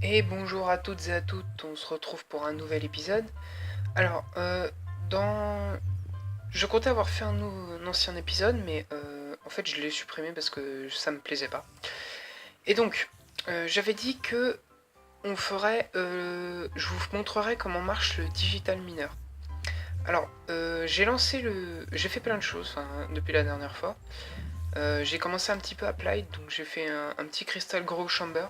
Et bonjour à toutes et à toutes, on se retrouve pour un nouvel épisode. Alors, dans... je comptais avoir fait un ancien épisode, mais en fait je l'ai supprimé parce que ça me plaisait pas. Et donc, j'avais dit que je vous montrerai comment marche le digital miner. Alors, j'ai fait plein de choses depuis la dernière fois. J'ai commencé un petit peu Applied, donc j'ai fait un petit Crystal Grow Chamber.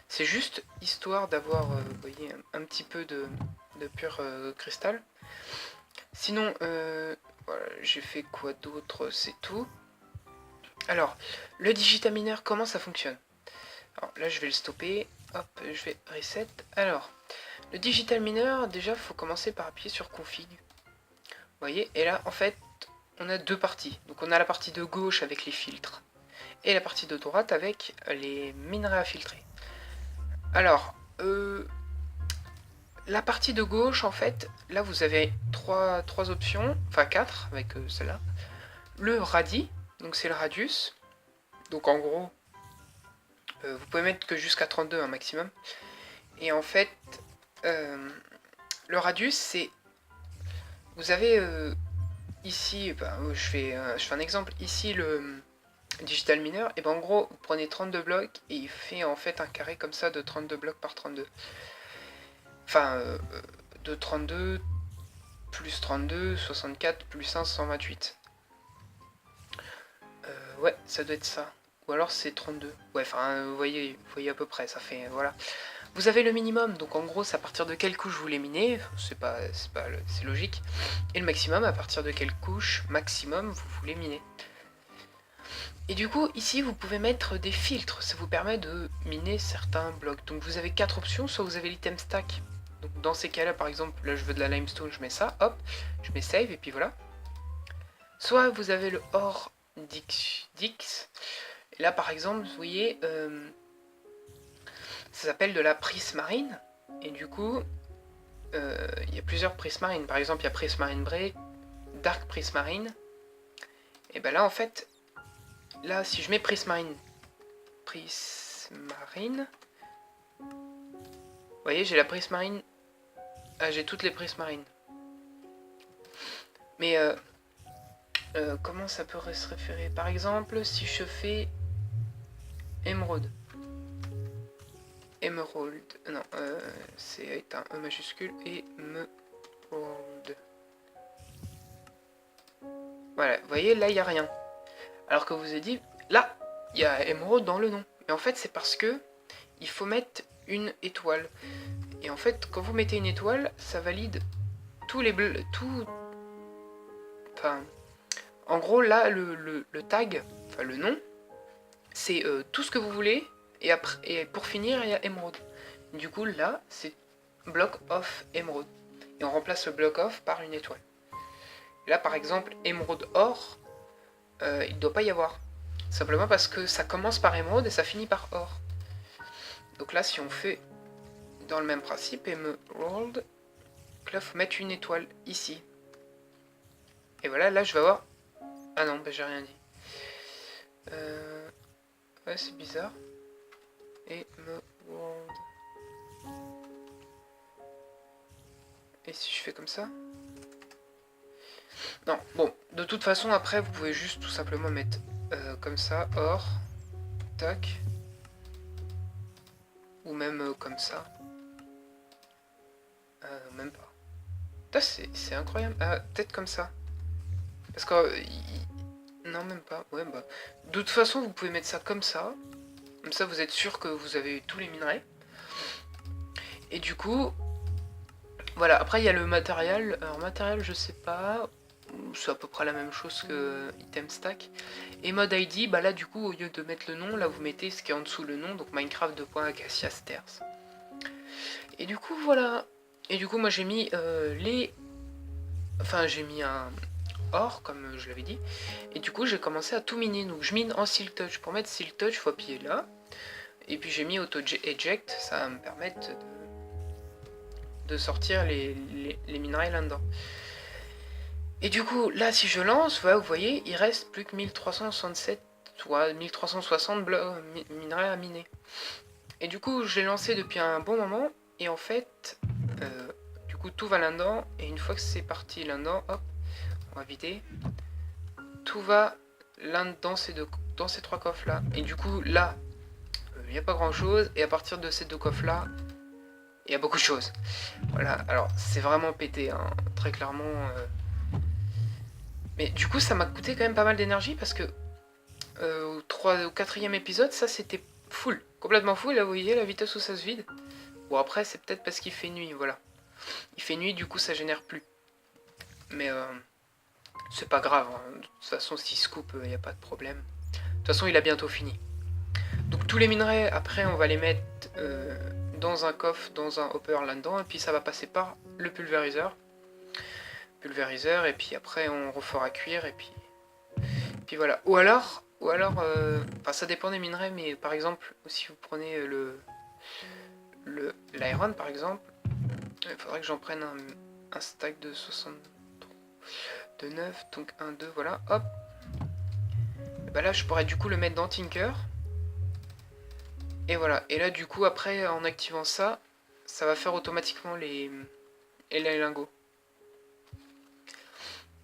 C'est juste histoire d'avoir, vous voyez, un petit peu de pur cristal. Sinon, voilà, j'ai fait quoi d'autre, c'est tout. Alors, le Digitaminer, comment ça fonctionne? Alors là, je vais le stopper. Hop, je vais reset. Alors, le Digital Miner, déjà, il faut commencer par appuyer sur Config. Vous voyez, et là, en fait, on a deux parties. Donc, on a la partie de gauche avec les filtres et la partie de droite avec les minerais à filtrer. Alors, la partie de gauche, en fait, là vous avez trois options, enfin 4 avec celle-là. Le radii, donc c'est le radius. Donc en gros, vous pouvez mettre que jusqu'à 32 un maximum. Et en fait, euh, le radius, c'est... Vous avez ici, je fais un exemple, ici le digital miner, et ben en gros, vous prenez 32 blocs et il fait en fait un carré comme ça de 32 blocs par 32. Enfin, de 32 plus 32, 64 plus 1, 128. Ouais, ça doit être ça. Ou alors c'est 32. Ouais, enfin, vous voyez à peu près, ça fait, voilà. Vous avez le minimum, donc en gros, c'est à partir de quelle couche vous voulez miner, c'est logique. Et le maximum, à partir de quelle couche maximum vous voulez miner. Et du coup, ici, vous pouvez mettre des filtres, ça vous permet de miner certains blocs. Donc vous avez 4 options, soit vous avez l'item stack. Donc dans ces cas-là, par exemple, là je veux de la limestone, je mets ça, hop, je mets save, et puis voilà. Soit vous avez le OR Dix. Et là, par exemple, vous voyez, ça s'appelle de la prismarine. Et du coup, il y a plusieurs prismarines. Par exemple, il y a prismarine Bray, Dark prismarine. Et ben là, en fait, là, si je mets prismarine, vous voyez, j'ai la prismarine. Ah, j'ai toutes les prismarines. Mais comment ça pourrait se référer? Par exemple, si je fais émeraude. Emerald. Non, c'est un E majuscule. Emerald. Voilà, vous voyez, là, il n'y a rien. Alors que vous avez dit, là, il y a Emerald dans le nom. Mais en fait, c'est parce que il faut mettre une étoile. Et en fait, quand vous mettez une étoile, ça valide tous les tout. Enfin, en gros, là, le tag, enfin le nom, c'est tout ce que vous voulez. Et pour finir, il y a Emerald. Du coup, là, c'est block of Emerald. Et on remplace le block of par une étoile. Et là, par exemple, Emerald or, il ne doit pas y avoir. Simplement parce que ça commence par émeraude et ça finit par or. Donc là, si on fait dans le même principe, emerald, là, il faut mettre une étoile ici. Et voilà, là, je vais avoir... Ah non, bah, j'ai rien dit. Ouais, c'est bizarre. Emerald. Et si je fais comme ça? Non, bon, de toute façon, après, vous pouvez juste tout simplement mettre comme ça, or, tac, ou même comme ça. Même pas. C'est incroyable. Ah, peut-être comme ça. Parce que... non, même pas. Ouais, bah... De toute façon, vous pouvez mettre ça comme ça. Comme ça, vous êtes sûr que vous avez tous les minerais. Et du coup... Voilà, après, il y a le matériel. Alors, matériel, je sais pas. C'est à peu près la même chose que item stack. Et mode ID, bah là, du coup, au lieu de mettre le nom, là, vous mettez ce qui est en dessous le nom. Donc, Minecraft Acacia Stairs. Et du coup, voilà. Et du coup, moi, j'ai mis les... Enfin, j'ai mis un or, comme je l'avais dit. Et du coup, j'ai commencé à tout miner. Donc, je mine en Silk Touch. Pour mettre Silk Touch, il faut appuyer là. Et puis, j'ai mis Auto Eject. Ça va me permettre de sortir les minerais là-dedans. Et du coup, là, si je lance, voilà, vous voyez, il reste plus que 1367 ou 1360 minerais à miner. Et du coup, je l'ai lancé depuis un bon moment. Et en fait, du coup, tout va là-dedans. Et une fois que c'est parti là-dedans, hop, on va vider. Tout va là dans dans ces 3 coffres-là. Et du coup, là, il n'y a pas grand-chose. Et à partir de ces 2 coffres-là, il y a beaucoup de choses. Voilà, alors c'est vraiment pété, hein, très clairement. Mais du coup, ça m'a coûté quand même pas mal d'énergie parce que au 4e épisode, ça c'était full, complètement full. Là, vous voyez la vitesse où ça se vide. Bon, après, c'est peut-être parce qu'il fait nuit, voilà. Il fait nuit, du coup, ça génère plus. Mais c'est pas grave, hein. De toute façon, s'il se coupe, il n'y a pas de problème. De toute façon, il a bientôt fini. Donc, tous les minerais, après, on va les mettre dans un coffre, dans un hopper là-dedans, et puis ça va passer par le pulvériseur. Et puis après, on refera cuire, et puis voilà. Ou alors enfin, ça dépend des minerais, mais par exemple, si vous prenez l'iron, par exemple, il faudrait que j'en prenne un stack de 60, de 9, donc 1, 2, voilà, hop. Et bah là, je pourrais du coup le mettre dans Tinker. Et voilà, et là du coup, après, en activant ça, ça va faire automatiquement les lingots.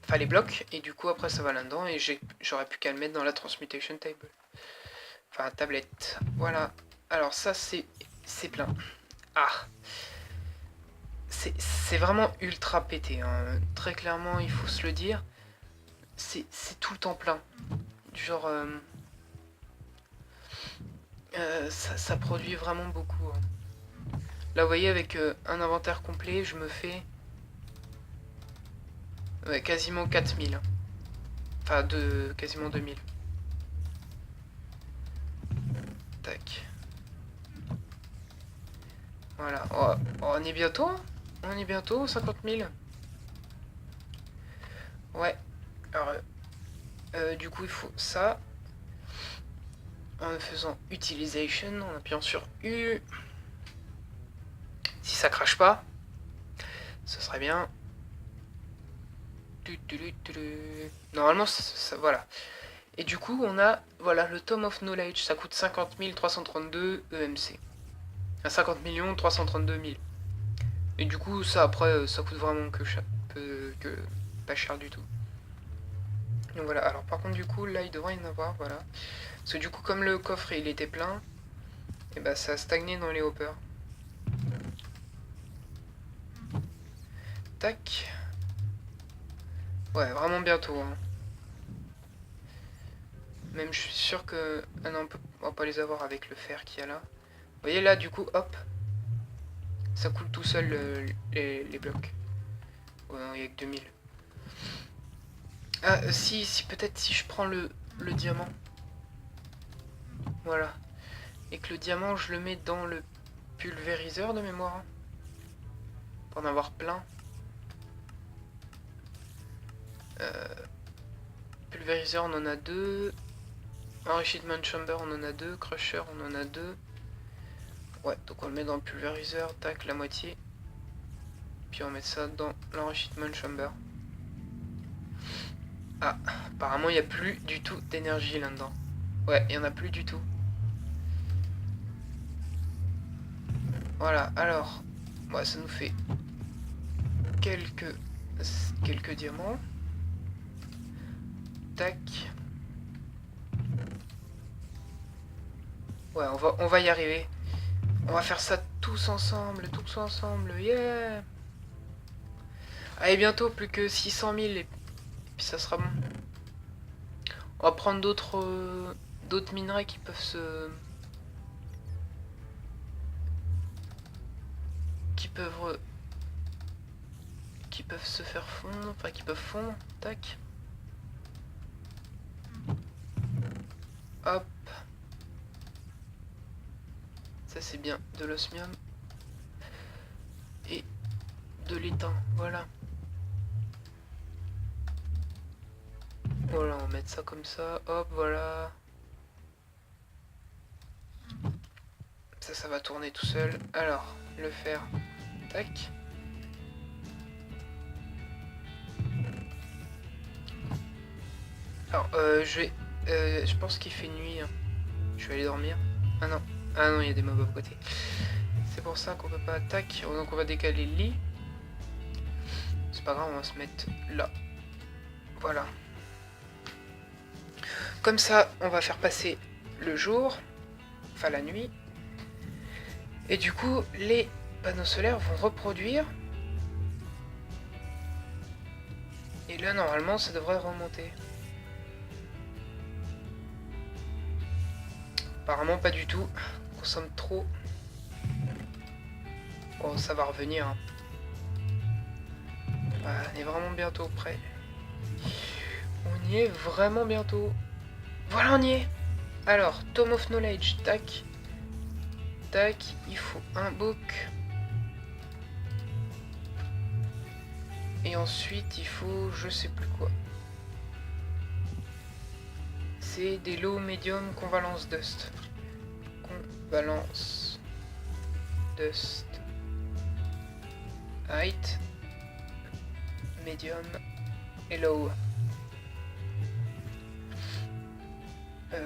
Enfin, les blocs, et du coup, après, ça va là-dedans, et j'aurais plus qu'à le mettre dans la transmutation table. Enfin, tablette. Voilà. Alors ça, c'est plein. Ah, c'est vraiment ultra pété, hein. Très clairement, il faut se le dire. C'est tout le temps plein. Du genre... ça produit vraiment beaucoup, hein. Là, vous voyez, avec un inventaire complet, je me fais... Ouais, quasiment 4000. Hein. Enfin, quasiment 2000. Tac. Voilà. Oh, on est bientôt, hein. On est bientôt, 50 000. Ouais. Alors, du coup, il faut ça. En faisant utilisation, en appuyant sur U. Si ça crache pas, ce serait bien. Normalement, ça, voilà. Et du coup, on a voilà, le Tome of Knowledge. Ça coûte 50 332 EMC. 50 332 000. Et du coup, ça après, ça coûte vraiment que pas cher du tout. Donc voilà, alors par contre, du coup, là, il devrait y en avoir, voilà. Parce que du coup, comme le coffre, il était plein, et bah ça a stagné dans les hoppers. Tac. Ouais, vraiment bientôt, hein. Même je suis sûr que... Ah non, on va pas les avoir avec le fer qu'il y a là. Vous voyez là, du coup, hop. Ça coule tout seul les blocs. Ouais, non, il n'y a que 2000. Ah, si peut-être si je prends le diamant. Voilà. Et que le diamant, je le mets dans le pulvériseur de mémoire. Hein, pour en avoir plein. Pulvériseur, on en a 2. Enrichment Chamber, on en a 2. Crusher, on en a 2. Ouais, donc on le met dans le pulvériseur. Tac, la moitié. Puis on va mettre ça dans l'enrichment chamber. Ah, apparemment il n'y a plus du tout d'énergie là-dedans. Ouais, il n'y en a plus du tout. Voilà, alors, ouais, ça nous fait quelques diamants. Tac. Ouais, on va y arriver. On va faire ça tous ensemble, yeah. Allez, bientôt, plus que 600 000 et puis ça sera bon. On va prendre d'autres minerais qui peuvent se... qui peuvent se faire fondre, enfin qui peuvent fondre, tac. Hop. Ça c'est bien, de l'osmium. Et de l'étain, voilà. Voilà, on va mettre ça comme ça, hop, voilà. Ça va tourner tout seul. Alors, le fer, tac. Alors, je pense qu'il fait nuit. Hein. Je vais aller dormir. Ah non, Ah non, il y a des mobs à côté. C'est pour ça qu'on peut pas attaquer. Donc on va décaler le lit. C'est pas grave, on va se mettre là. Voilà. Comme ça, on va faire passer le jour, enfin la nuit. Et du coup, les panneaux solaires vont reproduire. Et là, normalement, ça devrait remonter. Apparemment, pas du tout. On consomme trop. Bon, ça va revenir. Hein. Ah, on est vraiment bientôt prêt. On y est vraiment bientôt. Voilà, on y est. Alors, Tome of Knowledge, tac. Tac, il faut un book. Et ensuite, il faut je sais plus quoi. C'est des low medium convalence dust. Convalence dust. Height. Medium. Et low.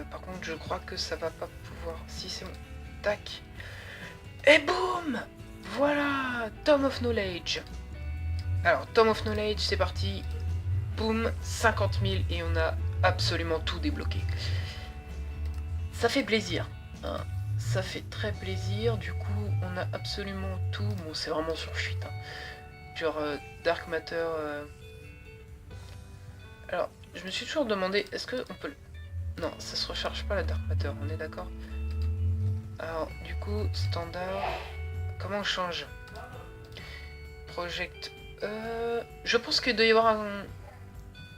Par contre, je crois que ça va pas pouvoir. Si c'est bon. Tac. Et boum! Voilà! Tome of Knowledge. Alors, Tome of Knowledge, c'est parti. Boum, 50 000 et on a absolument tout débloqué. Ça fait plaisir. Hein. Ça fait très plaisir. Du coup, on a absolument tout. Bon, c'est vraiment sur fuite. Hein. Genre, Dark Matter. Alors, je me suis toujours demandé, est-ce qu'on peut... Non, ça se recharge pas la Dark Matter, on est d'accord? Alors, du coup, standard... Comment on change? Project... Je pense qu'il doit y avoir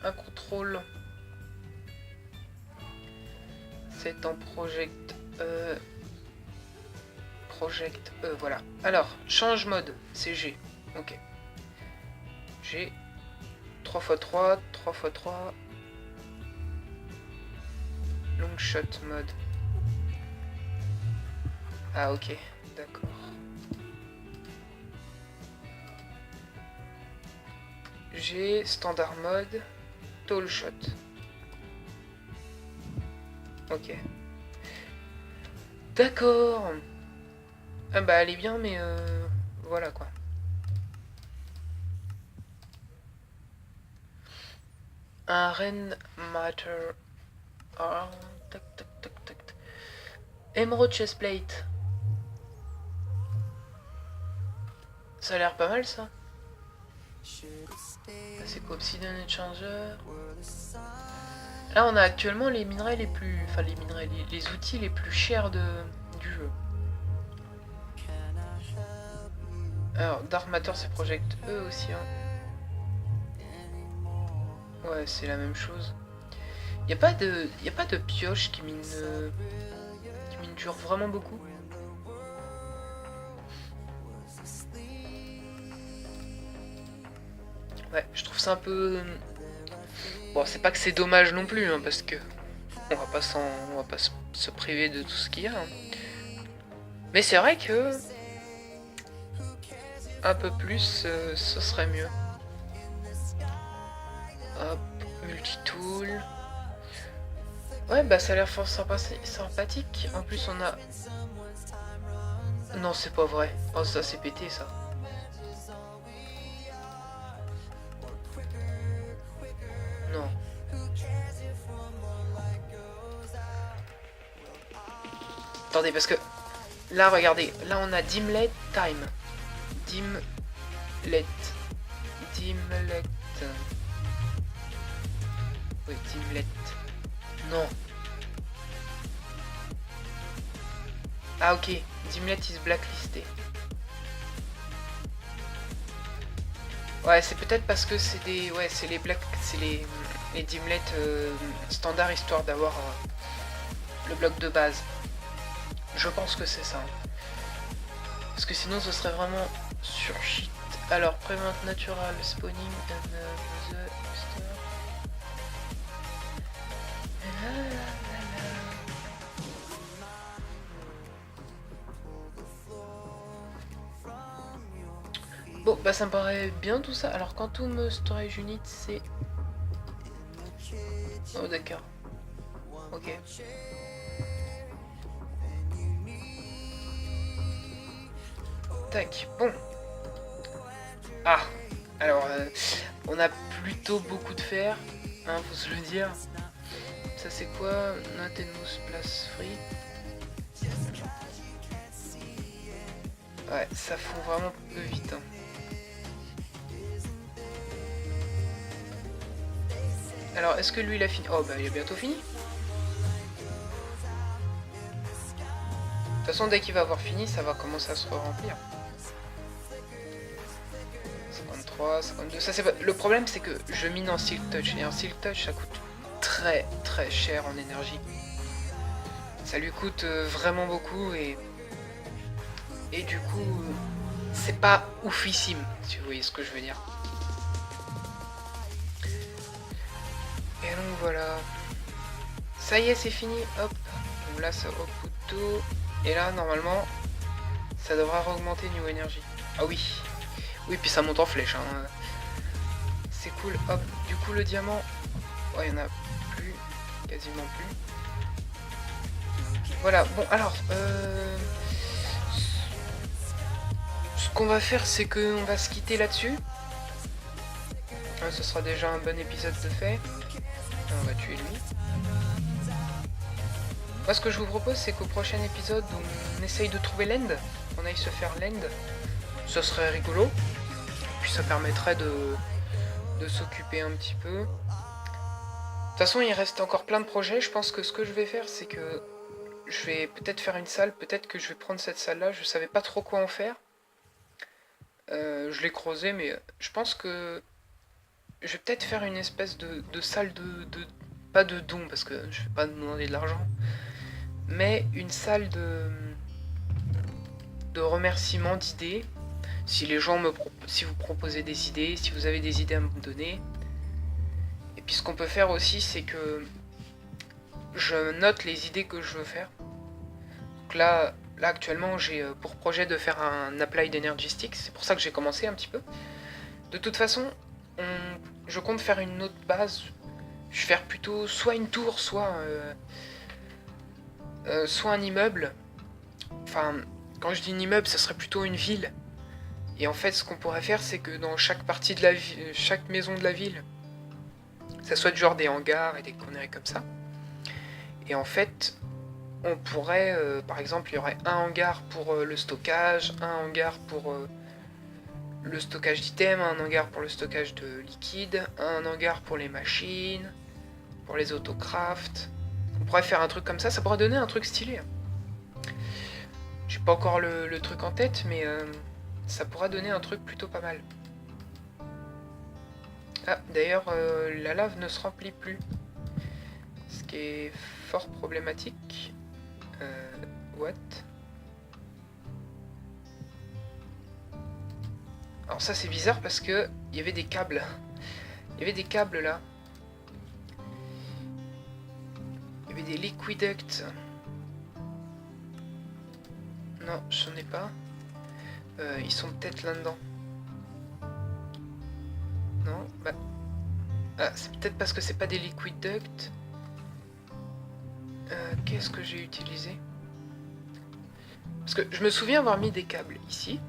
un contrôle. C'est en project... Project... voilà. Alors, change mode, c'est G. Ok. G. 3x3, 3x3... Long shot mode. Ah ok, d'accord. J'ai standard mode, tall shot. Ok. D'accord. Ah bah elle est bien mais voilà quoi. Un Ren Matter. Ah, tac tac tac tac. Emerald chestplate. Ça a l'air pas mal ça. C'est quoi, Obsidian et Changer. Là on a actuellement les minerais les plus... Enfin les minerais, les outils les plus chers du jeu. Alors Dark Matter c'est Project E aussi hein. Ouais c'est la même chose. Y a pas de pioche qui mine dure vraiment beaucoup. Ouais, je trouve ça un peu... Bon, c'est pas que c'est dommage non plus, hein, parce que on va pas se priver de tout ce qu'il y a. Hein. Mais c'est vrai que un peu plus, ce serait mieux. Hop, multitool. Ouais, bah ça a l'air fort sympathique. En plus, on a... Non, c'est pas vrai. Oh, ça c'est pété, ça. Non. Attendez, parce que... Là, regardez. Là, on a Dimlet Time. Dimlet. Oui, Dimlet. Non. Ah, ok. Dimlet is blacklisté. Ouais, c'est peut-être parce que c'est des... Ouais, c'est les black... C'est les Dimlet standard, histoire d'avoir le bloc de base. Je pense que c'est ça. Parce que sinon, ce serait vraiment sur shit. Alors, prevent natural spawning and the store. Bon, bah ça me paraît bien tout ça. Alors, Quantum Storage Unit, c'est... Oh, d'accord. Ok. tac. Bon. Ah. Alors, on a plutôt beaucoup de fer, hein, faut se le dire. Ça c'est quoi? Natenus place free. Ouais, ça fond vraiment peu vite. Hein. Alors, est-ce que lui il a fini? Oh bah il a bientôt fini. De toute façon, dès qu'il va avoir fini, ça va commencer à se remplir. 53, 52, ça c'est pas... Le problème c'est que je mine en Silk Touch, et en Silk Touch ça coûte très très cher en énergie. Ça lui coûte vraiment beaucoup et du coup c'est pas oufissime, si vous voyez ce que je veux dire. Et donc voilà. Ça y est, c'est fini, hop. Donc là ça au couteau. Et là normalement ça devrait augmenter niveau énergie. Ah oui. Oui, puis ça monte en flèche. Hein. C'est cool, hop. Du coup le diamant, ouais, il n'y en a plus, quasiment plus. Voilà, bon alors, ce qu'on va faire c'est qu'on va se quitter là-dessus. Ce sera déjà un bon épisode de fait. On va tuer lui. Moi ce que je vous propose c'est qu'au prochain épisode on essaye de trouver l'end, qu'on aille se faire l'end. Ce serait rigolo. Puis ça permettrait de s'occuper un petit peu. De toute façon il reste encore plein de projets. Je pense que ce que je vais faire c'est que je vais peut-être faire une salle, peut-être que je vais prendre cette salle là, je savais pas trop quoi en faire. Je l'ai creusé mais je pense que je vais peut-être faire une espèce de salle pas de dons parce que je vais pas demander de l'argent, mais une salle de remerciements, d'idées. Si les gens si vous proposez des idées, si vous avez des idées à me donner. Et puis ce qu'on peut faire aussi c'est que je note les idées que je veux faire. Donc là actuellement j'ai pour projet de faire un Applied Energy Stick, c'est pour ça que j'ai commencé un petit peu. De toute façon, je compte faire une autre base. Je vais faire plutôt soit une tour, soit un immeuble. Enfin, quand je dis un immeuble, ça serait plutôt une ville. Et en fait, ce qu'on pourrait faire, c'est que dans chaque partie de la ville, chaque maison de la ville, ça soit genre des hangars et des conneries comme ça. Et en fait, on pourrait, par exemple, il y aurait un hangar pour le stockage, un hangar pour le stockage d'items, un hangar pour le stockage de liquide, un hangar pour les machines, pour les autocraft. On pourrait faire un truc comme ça pourrait donner un truc stylé. J'ai pas encore le truc en tête, mais ça pourrait donner un truc plutôt pas mal. Ah, d'ailleurs, la lave ne se remplit plus. Ce qui est fort problématique. What? Alors ça c'est bizarre parce que il y avait des câbles. Il y avait des câbles là. Il y avait des liquiducts. Non, j'en ai pas. Ils sont peut-être là-dedans. Non, bah... Ah, c'est peut-être parce que c'est pas des liquiducts. Qu'est-ce que j'ai utilisé? Parce que je me souviens avoir mis des câbles ici.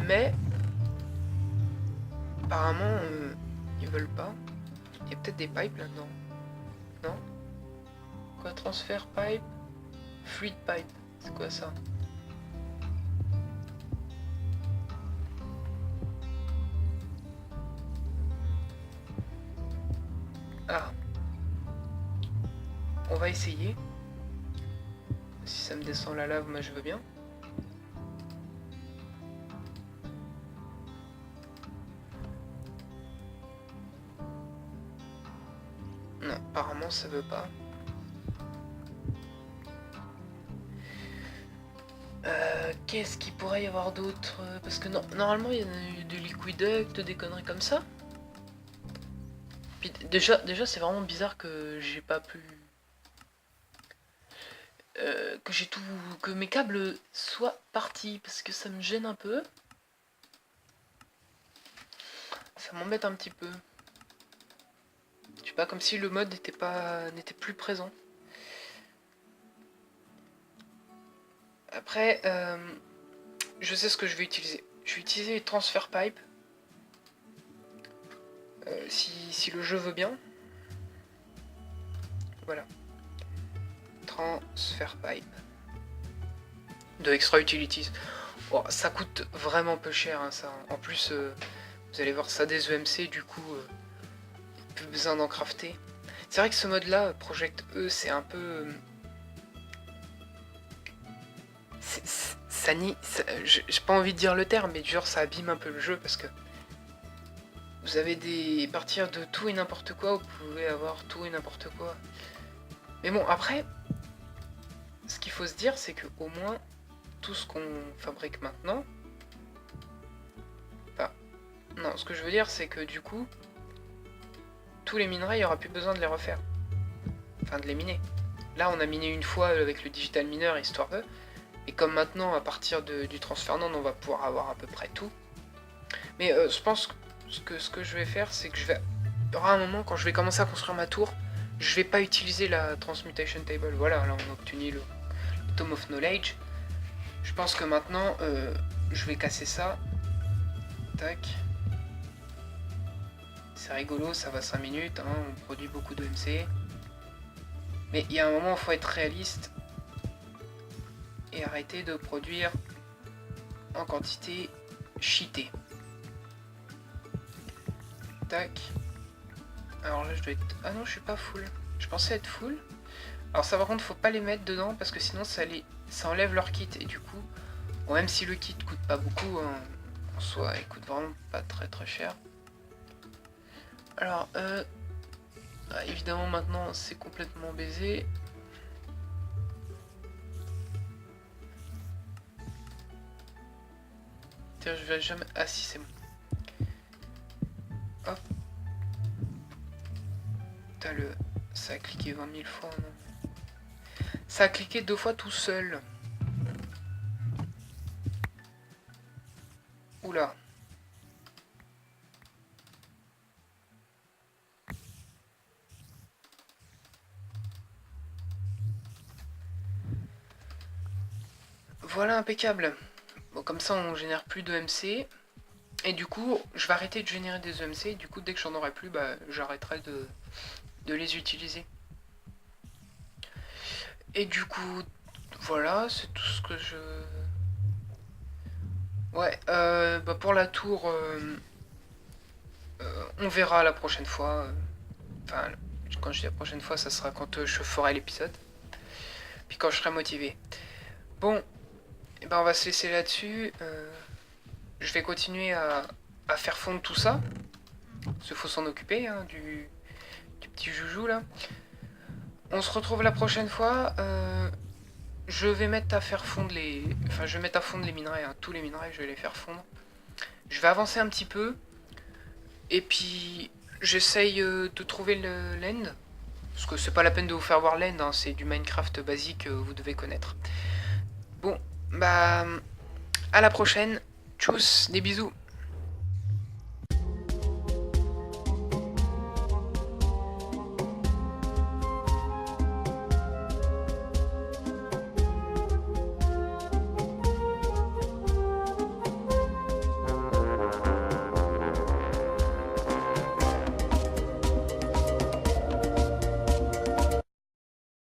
Mais... apparemment, ils veulent pas. Il y a peut-être des pipes là-dedans. Non? Quoi, transfert pipe? Fluid pipe. C'est quoi ça? Ah. On va essayer. Si ça me descend la lave, moi je veux bien. Non, apparemment ça veut pas. Qu'est-ce qu'il pourrait y avoir d'autre? Parce que non, normalement il y a du liquiduct, des conneries comme ça. Puis déjà c'est vraiment bizarre que j'ai pas pu... que j'ai tout... que mes câbles soient partis, parce que ça me gêne un peu. Ça m'embête un petit peu. Je sais pas, comme si le mode n'était plus présent. Après, je sais ce que je vais utiliser. Je vais utiliser les transfer pipe. Si le jeu veut bien. Voilà. Transfer pipe. De extra utilities. Oh, ça coûte vraiment peu cher, hein, ça. En plus, vous allez voir ça des EMC, du coup, plus besoin d'en crafter. C'est vrai que ce mode-là, Project E, c'est un peu... j'ai pas envie de dire le terme, mais genre ça abîme un peu le jeu parce que vous avez des partir de tout et n'importe quoi, vous pouvez avoir tout et n'importe quoi. Mais bon, après, ce qu'il faut se dire, c'est que au moins tout ce qu'on fabrique maintenant, enfin, non, ce que je veux dire, c'est que du coup, tous les minerais, il n'y aura plus besoin de les refaire, enfin de les miner. Là, on a miné une fois avec le digital miner histoire de. Et comme maintenant, à partir du transfert NAND, on va pouvoir avoir à peu près tout. Mais je pense que ce que je vais faire, c'est que il y aura un moment, quand je vais commencer à construire ma tour, je vais pas utiliser la transmutation table. Voilà, là on a obtenu le Tome of Knowledge. Je pense que maintenant, je vais casser ça. Tac. C'est rigolo, ça va 5 minutes, hein, on produit beaucoup de MC. Mais il y a un moment, il faut être réaliste. Et arrêter de produire en quantité cheatée. Tac. Alors là je dois être... Ah non, je suis pas full. Je pensais être full. Alors ça par contre faut pas les mettre dedans parce que sinon ça enlève leur kit. Et du coup, bon, même si le kit coûte pas beaucoup, hein, en soi il coûte vraiment pas très très cher. Alors évidemment maintenant c'est complètement baisé. Je vais jamais... Ah si, c'est bon. Hop. Putain, ça a cliqué 20 000 fois, non. Ça a cliqué 2 fois tout seul. Oula. Voilà, impeccable. Bon, comme ça, on génère plus de MC. Et du coup, je vais arrêter de générer des EMC. Et du coup, dès que j'en aurai plus, bah, j'arrêterai de les utiliser. Et du coup, voilà, c'est tout ce que je... Ouais, bah pour la tour, on verra la prochaine fois. Enfin, quand je dis la prochaine fois, ça sera quand je ferai l'épisode. Puis quand je serai motivé. Bon, et ben on va se laisser là-dessus. Je vais continuer à faire fondre tout ça. Parce qu'il faut s'en occuper, hein, du petit joujou là. On se retrouve la prochaine fois. Je vais mettre à faire fondre les... Enfin, je vais mettre à fondre les minerais, hein. Tous les minerais, je vais les faire fondre. Je vais avancer un petit peu. Et puis, j'essaye de trouver le l'end. Parce que c'est pas la peine de vous faire voir l'end, hein, c'est du Minecraft basique que vous devez connaître. Bon, bah... à la prochaine. Tchuss, des bisous.